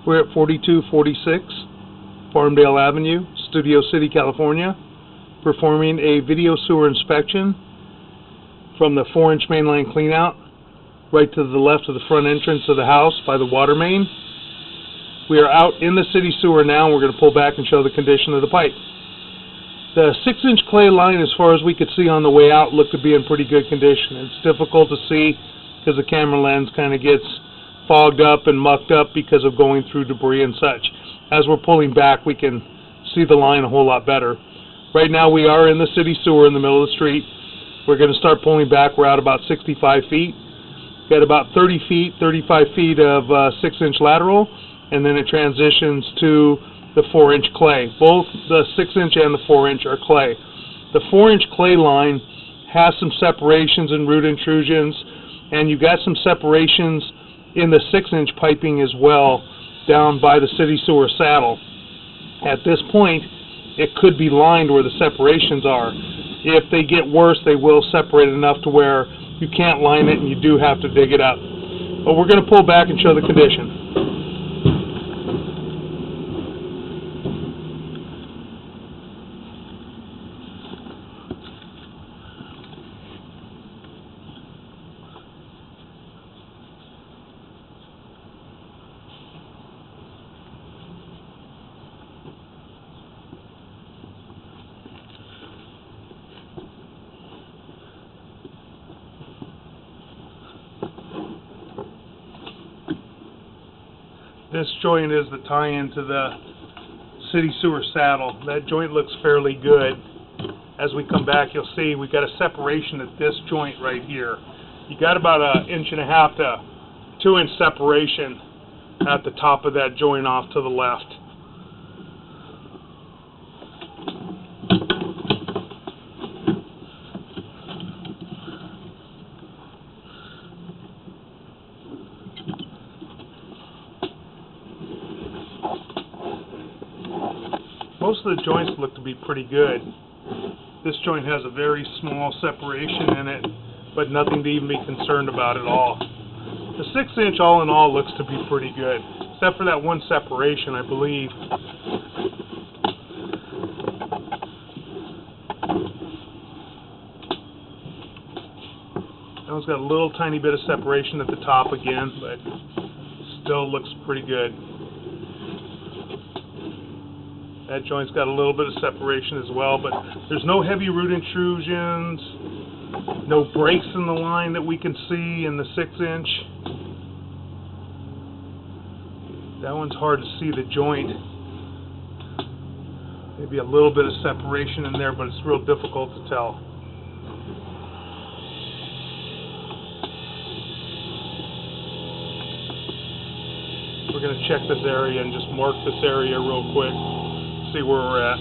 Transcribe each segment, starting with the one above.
We're at 4246 Farmdale Avenue, Studio City, California, performing a video sewer inspection from the 4-inch mainline cleanout right to the left of the front entrance of the house by the water main. We are out in the city sewer now, and we're going to pull back and show the condition of the pipe. The 6-inch clay line, as far as we could see on the way out, looked to be in pretty good condition. It's difficult to see because the camera lens kind of gets fogged up and mucked up because of going through debris and such. As we're pulling back, we can see the line a whole lot better. Right now we are in the city sewer in the middle of the street. We're going to start pulling back. We're out about 65 feet. Got about 35 feet of 6-inch lateral, and then it transitions to the 4-inch clay. Both the 6-inch and the 4-inch are clay. The 4-inch clay line has some separations and root intrusions, and you got some separations in the 6-inch piping as well down by the city sewer saddle. At this point, it could be lined where the separations are. If they get worse, they will separate enough to where you can't line it and you do have to dig it up. But we're going to pull back and show the condition. This joint is the tie-in to the city sewer saddle. That joint looks fairly good. As we come back, you'll see we've got a separation at this joint right here. You got about 1.5 to 2-inch separation at the top of that joint off to the left. Most of the joints look to be pretty good. This joint has a very small separation in it, but nothing to even be concerned about at all. The 6-inch all in all looks to be pretty good, except for that one separation, I believe. That one's got a little tiny bit of separation at the top again, but still looks pretty good. That joint's got a little bit of separation as well, but there's no heavy root intrusions, no breaks in the line that we can see in the 6-inch. That one's hard to see the joint. Maybe a little bit of separation in there, but it's real difficult to tell. We're going to check this area and just mark this area real quick. See where we're at.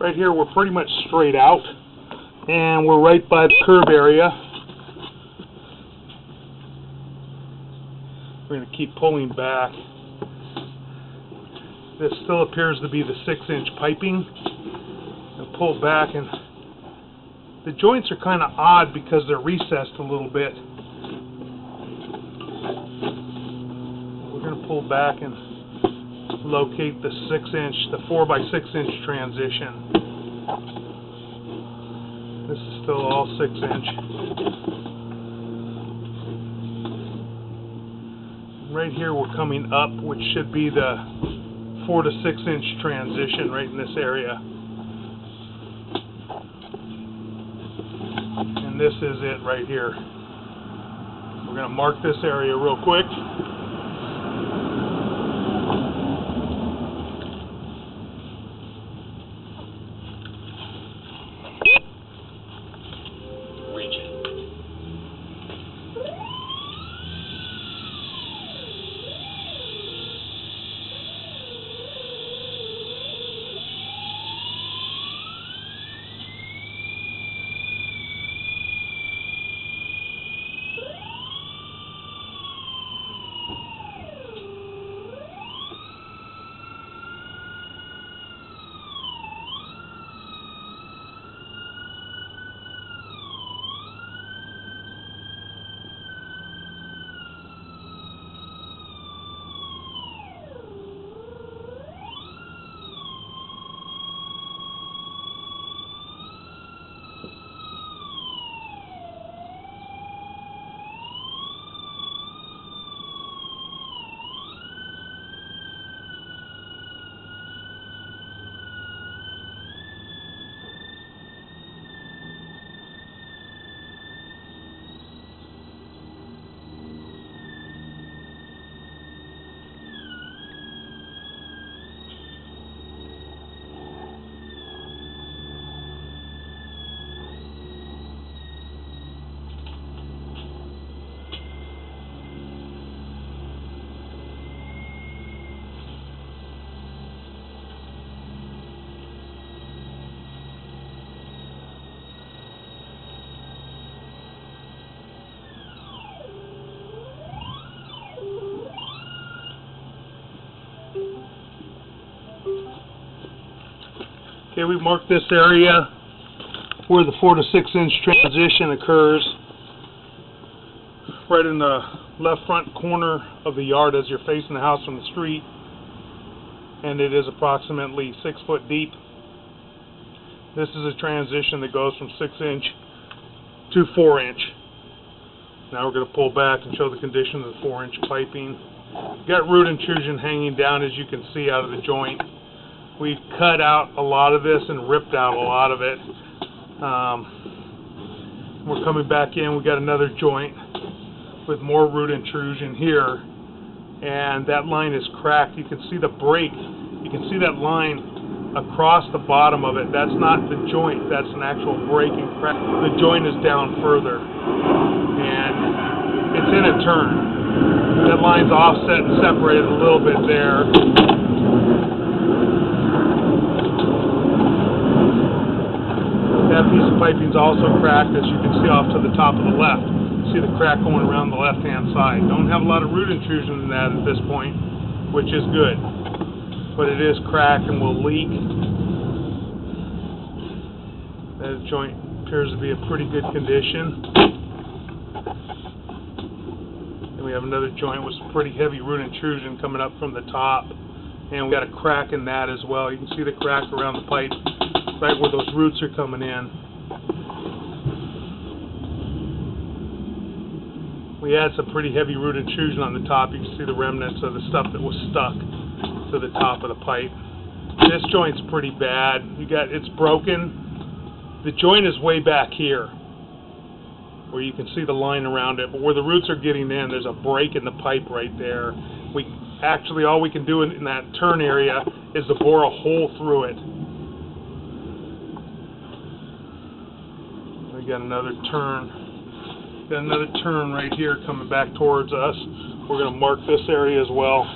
Right here we're pretty much straight out, and we're right by the curb area. We're going to keep pulling back. This still appears to be the 6-inch piping. And pull back, and the joints are kind of odd because they're recessed a little bit. We're going to pull back and locate the 4 by 6 inch transition. This is still all 6 inch. Right here we're coming up, which should be the 4 to 6 inch transition right in this area. And this is it right here. We're going to mark this area real quick. Okay, we've marked this area where the 4 to 6 inch transition occurs, right in the left front corner of the yard as you're facing the house from the street, and it is approximately 6 foot deep. This is a transition that goes from 6 inch to 4 inch. Now we're going to pull back and show the condition of the 4 inch piping. Got root intrusion hanging down, as you can see, out of the joint. We've cut out a lot of this and ripped out a lot of it. We're coming back in. We got another joint with more root intrusion here, and that line is cracked. You can see the break. You can see that line across the bottom of it. That's not the joint. That's an actual break and crack. The joint is down further, and it's in a turn. That line's offset and separated a little bit there. That piece of piping is also cracked, as you can see off to the top of the left. See the crack going around the left-hand side. Don't have a lot of root intrusion in that at this point, which is good. But it is cracked and will leak. That joint appears to be in pretty good condition. And we have another joint with some pretty heavy root intrusion coming up from the top. And we got a crack in that as well. You can see the crack around the pipe, right where those roots are coming in. We had some pretty heavy root intrusion on the top. You can see the remnants of the stuff that was stuck to the top of the pipe. This joint's pretty bad. It's broken. The joint is way back here, where you can see the line around it. But where the roots are getting in, there's a break in the pipe right there. Actually, all we can do in that turn area is to bore a hole through it. We got another turn. Got another turn right here coming back towards us. We're going to mark this area as well.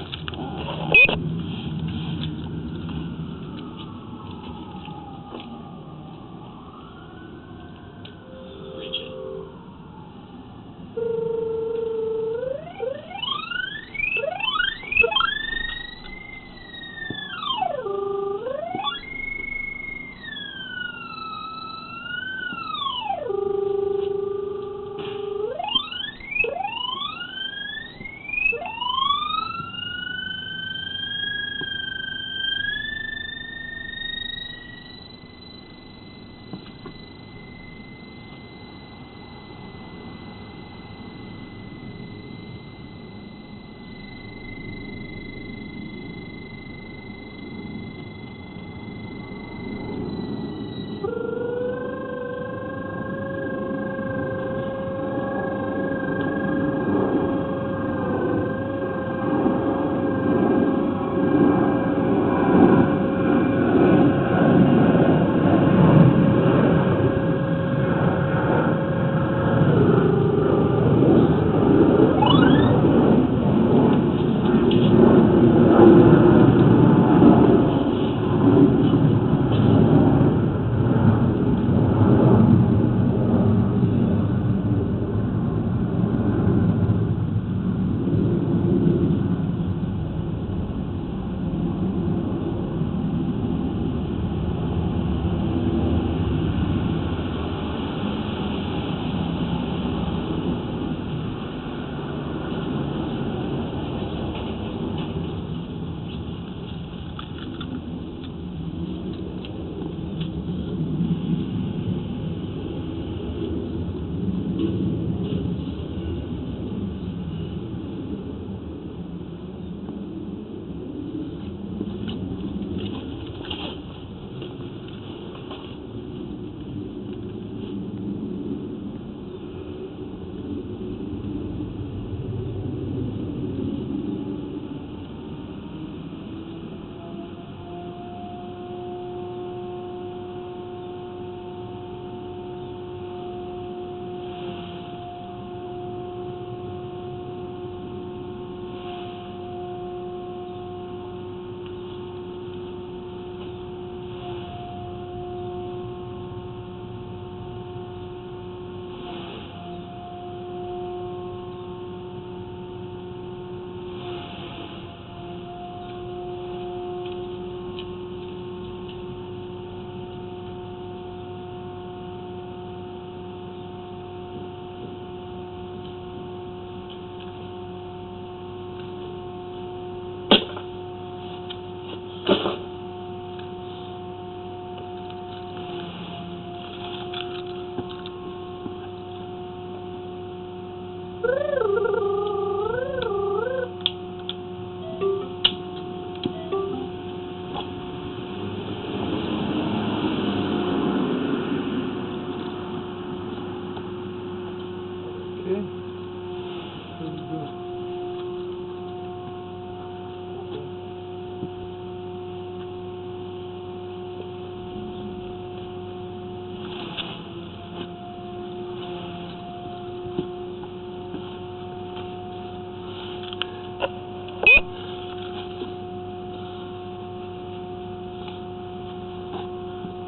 We're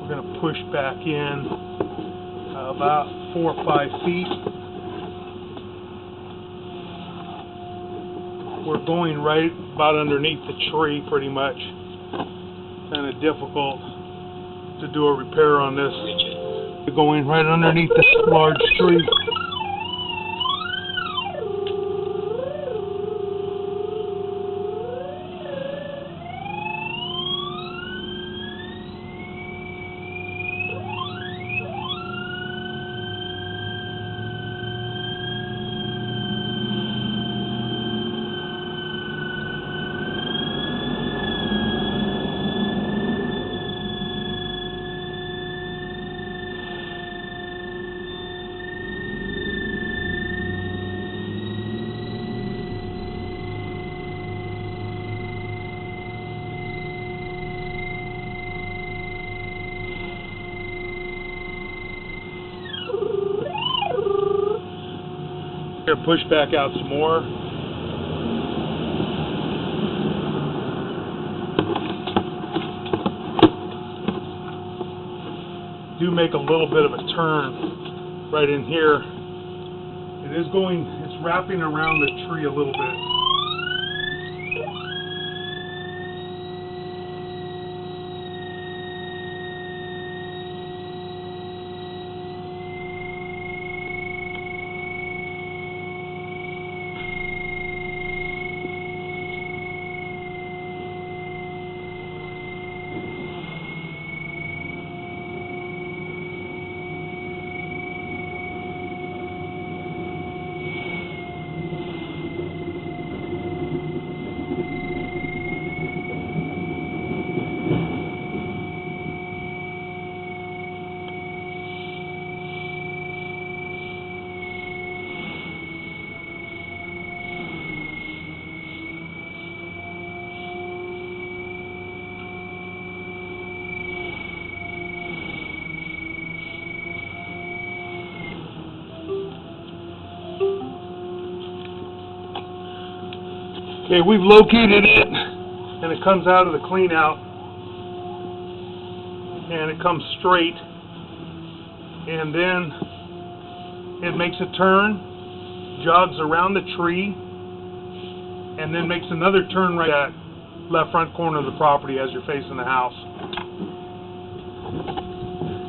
going to push back in about 4 or 5 feet. We're going right about underneath the tree pretty much. Kind of difficult to do a repair on this. We're going right underneath this large tree. Here, push back out some more. Do make a little bit of a turn right in here. It's wrapping around the tree a little bit. Okay, we've located it, and it comes out of the clean out, and it comes straight, and then it makes a turn, jogs around the tree, and then makes another turn right at left front corner of the property as you're facing the house.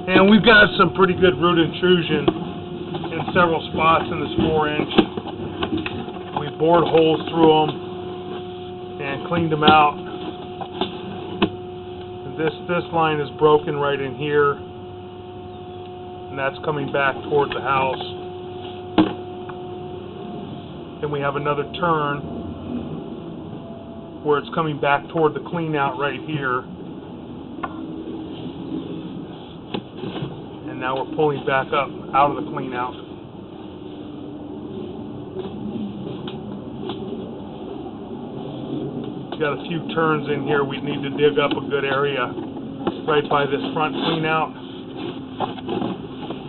And we've got some pretty good root intrusion in several spots in this 4-inch. We bored holes through them and cleaned them out. This line is broken right in here, and that's coming back toward the house. Then we have another turn where it's coming back toward the clean out right here, and now we're pulling back up out of the clean out. Got a few turns in here. We need to dig up a good area right by this front clean out,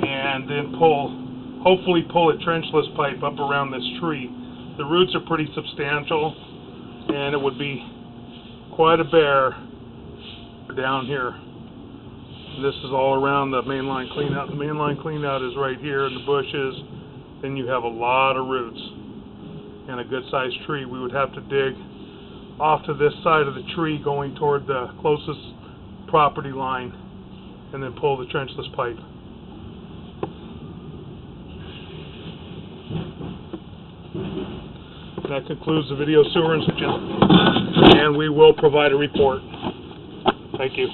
and then hopefully pull a trenchless pipe up around this tree. The roots are pretty substantial, and it would be quite a bear down here. This is all around the mainline clean out. The mainline clean out is right here in the bushes. Then you have a lot of roots and a good sized tree. We would have to dig off to this side of the tree going toward the closest property line and then pull the trenchless pipe. That concludes the video sewer inspection, and we will provide a report. Thank you.